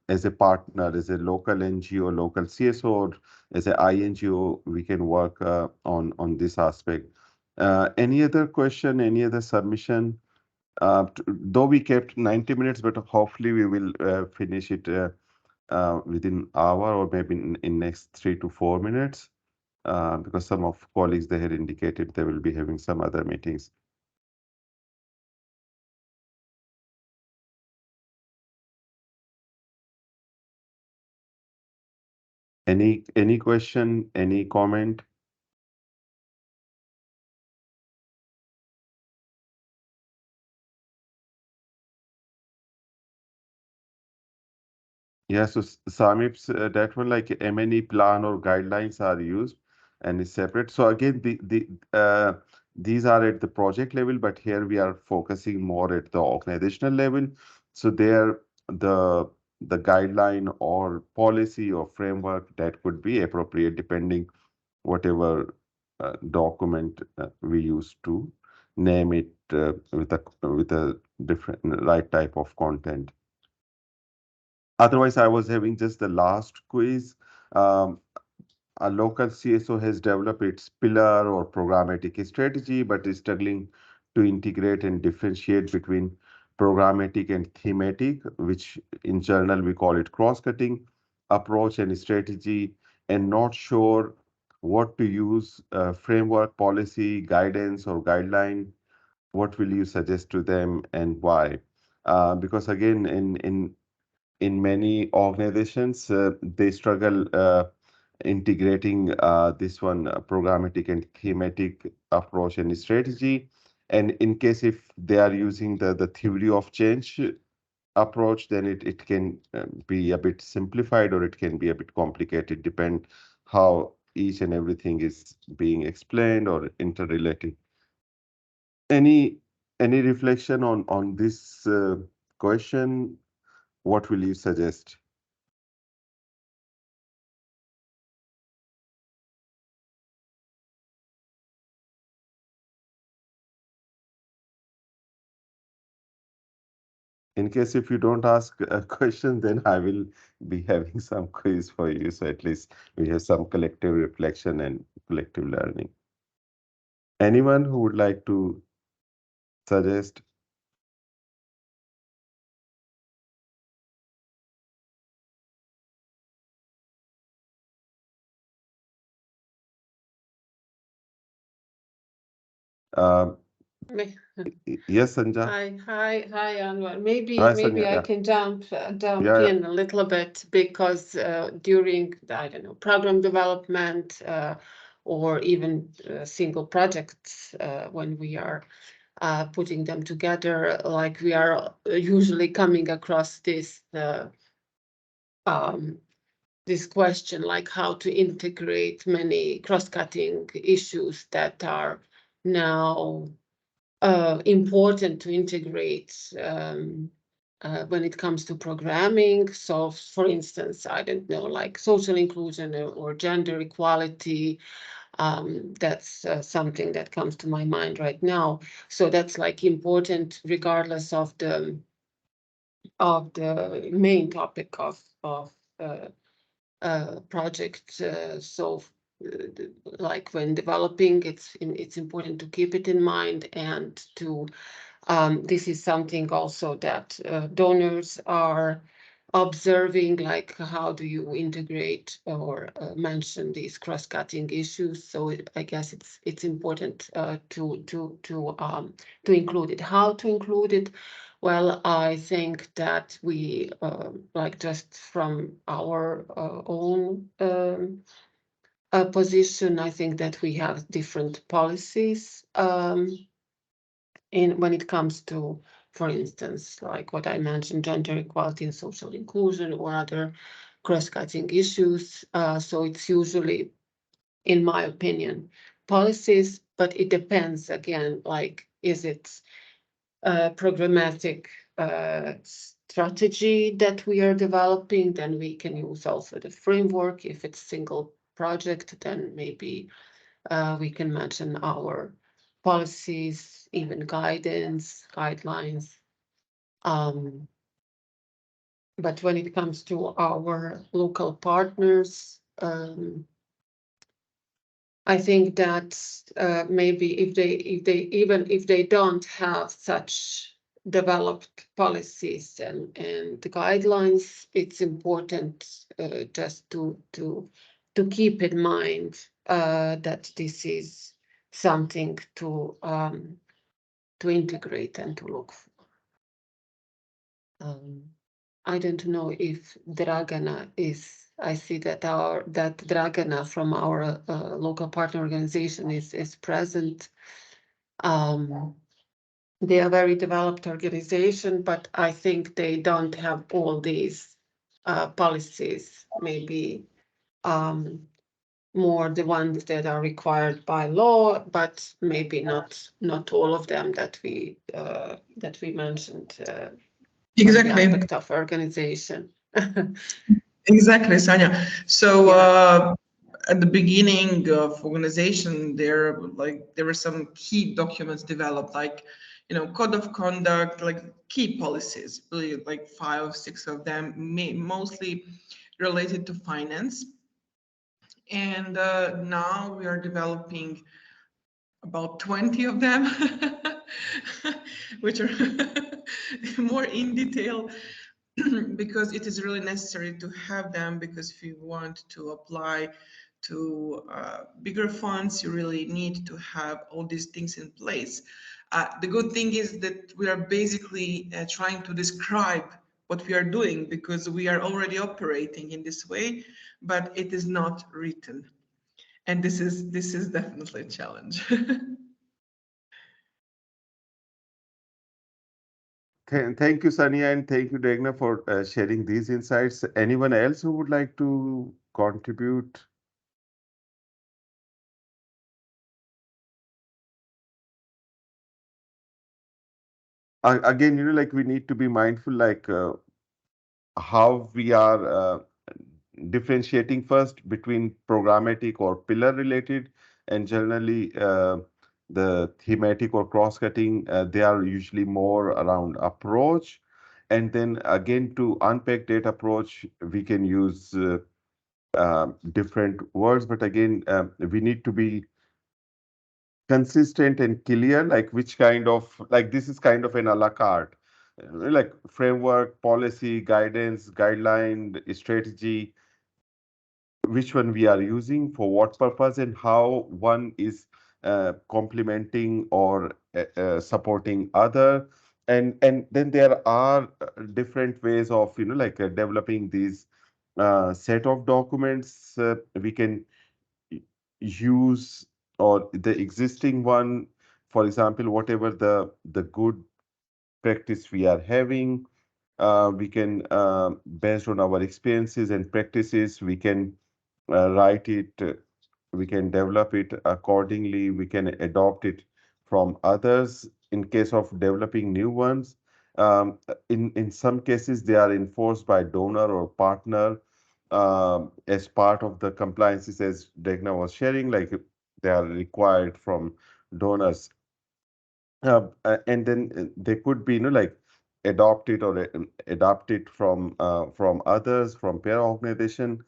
as a partner, as a local NGO, local CSO, or as a INGO, we can work on this aspect. Any other question? Any other submission? Though we kept 90 minutes, but hopefully we will finish it within hour or maybe in next 3 to 4 minutes. Because some of colleagues they had indicated they will be having some other meetings. Any question, any comment? Yeah, so SAMIPs, that one like M&E plan or guidelines are used and is separate. So again, these are at the project level, but here we are focusing more at the organizational level. So there, the the guideline or policy or framework that could be appropriate depending whatever document we use to name it with a different right type of content. Otherwise, I was having just the last quiz. Um, a local CSO has developed its pillar or programmatic strategy, but is struggling to integrate and differentiate between programmatic and thematic, which in journal we call it cross-cutting approach and strategy, and not sure what to use, framework, policy, guidance, or guideline. what will you suggest to them and why? Because again, in many organizations, they struggle integrating this one programmatic and thematic approach and strategy. And in case if they are using the theory of change approach, then it can be a bit simplified or it can be a bit complicated, depend how each and everything is being explained or interrelated. Any any reflection on this question? What will you suggest? In case if you don't ask a question, then I will be having some quiz for you. So at least we have some collective reflection and collective learning. Anyone who would like to suggest? Uh, Me- yes, Sanja. Hi, Anwar. Maybe Hi, maybe Sanya. I Yeah, can jump yeah, in a little bit because during I don't know program development or even single projects when we are putting them together, like we are usually coming across um, this question, like how to integrate many cross-cutting issues that are now important to integrate when it comes to programming. So, for instance, I don't know, like social inclusion or gender equality. That's something that comes to my mind right now. So that's like important regardless of the main topic of project. So like when developing, it's important to keep it in mind and to this is something also that donors are observing, like how do you integrate or mention these cross-cutting issues. So I guess it's important to include it. How to include it? Well, I think that we like just from our own position, I think that we have different policies in when it comes to, for instance, like what I mentioned, gender equality and social inclusion or other cross-cutting issues. So it's usually, in my opinion, policies, but it depends again, like, is it a programmatic strategy that we are developing, then we can use also the framework. If it's single project, then maybe we can mention our policies, even guidelines. But when it comes to our local partners, I think that maybe if they don't have such developed policies and guidelines, it's important just to keep in mind that this is something to integrate and to look for. I don't know if Dragana is. I see that Dragana from our local partner organization is present. They are a very developed organization, but I think they don't have all these policies. Maybe more the ones that are required by law, but maybe not all of them that we mentioned. Exactly. Aspect of organization. Exactly, Sanya. So Yeah. at the beginning of organization, there were some key documents developed, like code of conduct, like key policies, really like 5 or 6 of them, mostly related to finance. And now we are developing about 20 of them, which are more in detail. Because it is really necessary to have them, because if you want to apply to bigger funds, you really need to have all these things in place. The good thing is that we are basically trying to describe what we are doing because we are already operating in this way, but it is not written. And this is definitely a challenge. Thank you, Sania, and thank you, Degna, for sharing these insights. Anyone else who would like to contribute? Again, like we need to be mindful, like how we are differentiating first between programmatic or pillar related, and generally the thematic or cross-cutting, they are usually more around approach. And then again, to unpack that approach, we can use different words, but again, we need to be consistent and clear, like which kind of, like this is kind of an a la carte, like framework, policy, guidance, guideline, strategy, which one we are using for what purpose, and how one is complementing or supporting other. And then there are different ways of like developing these set of documents. We can use or the existing one, for example, whatever the good practice we are having, we can based on our experiences and practices, we can write it, we can develop it accordingly, we can adopt it from others. In case of developing new ones, in some cases they are enforced by donor or partner as part of the compliances, as Degna was sharing, like they are required from donors. And then they could be, like adopted or adapted from others, from peer organization.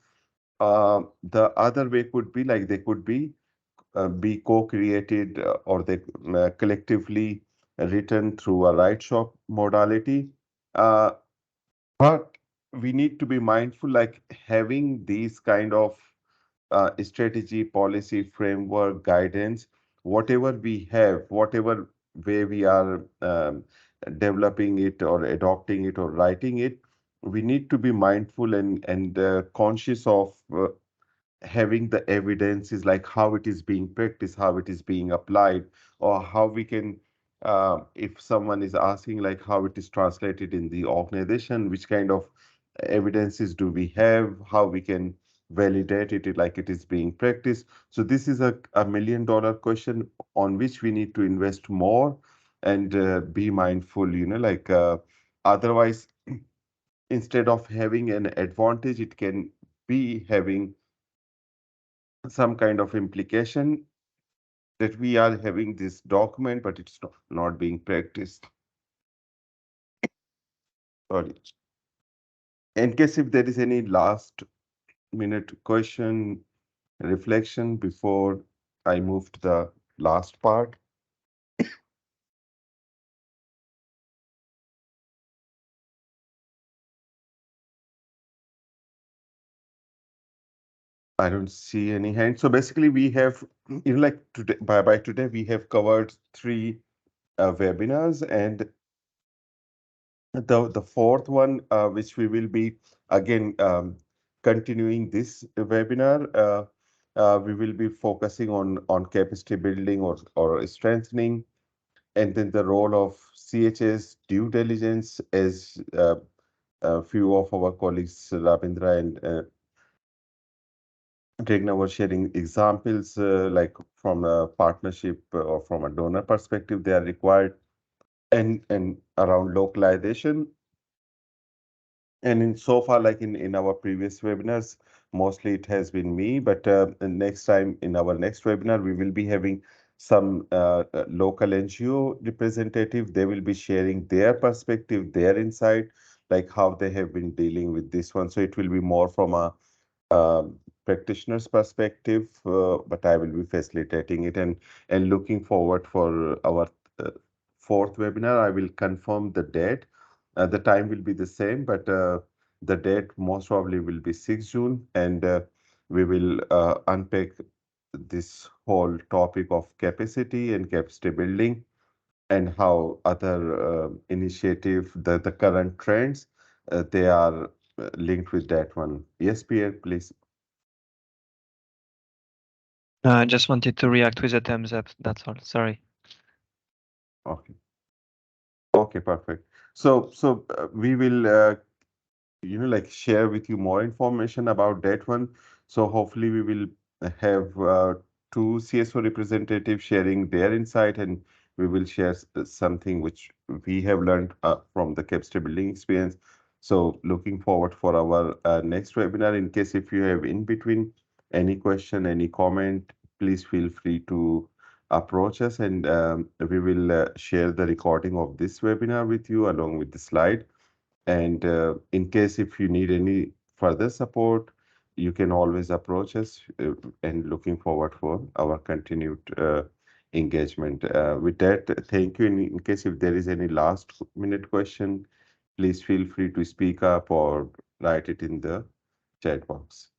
The other way could be like they could be co-created, or they collectively written through a write shop modality. Uh, but we need to be mindful, like having these kind of strategy, policy, framework, guidance, whatever we have, whatever way we are developing it or adopting it or writing it, we need to be mindful and conscious of having the evidence, is like how it is being practiced, how it is being applied, or how we can, if someone is asking like how it is translated in the organization, which kind of evidences do we have, how we can validate it like it is being practiced. So this is a million-dollar question on which we need to invest more and be mindful, like otherwise, instead of having an advantage, it can be having some kind of implication that we are having this document, but it's not being practiced. Sorry. In case if there is any last minute question, reflection before I move to the last part. I don't see any hands. So basically we have, like today, by today, we have covered 3 webinars, and the fourth one, which we will be again continuing this webinar, we will be focusing on capacity building or strengthening, and then the role of CHS due diligence, as a few of our colleagues, Ravindra and Regna, were sharing examples, like from a partnership or from a donor perspective, they are required, and around localization. And in so far, like in our previous webinars, mostly it has been me, but next time in our next webinar, we will be having some local NGO representative. They will be sharing their perspective, their insight, like how they have been dealing with this one. So it will be more from a practitioner's perspective, but I will be facilitating it, and looking forward for our uh, fourth webinar. I will confirm the date. The time will be the same, but the date most probably will be 6 June. And we will unpack this whole topic of capacity and capacity building and how other initiative, the current trends, they are linked with that one. Yes, Pierre, please. I just wanted to react with a thumbs up. That's all. Sorry. Okay. Okay, perfect. So we will like share with you more information about that one. So hopefully we will have two CSO representatives sharing their insight, and we will share something which we have learned from the capacity building experience. So looking forward for our next webinar. In case if you have in between any question, any comment, please feel free to approach us, and we will share the recording of this webinar with you along with the slide. And in case if you need any further support, you can always approach us, and looking forward for our continued engagement. With that, thank you. In case if there is any last minute question, please feel free to speak up or write it in the chat box.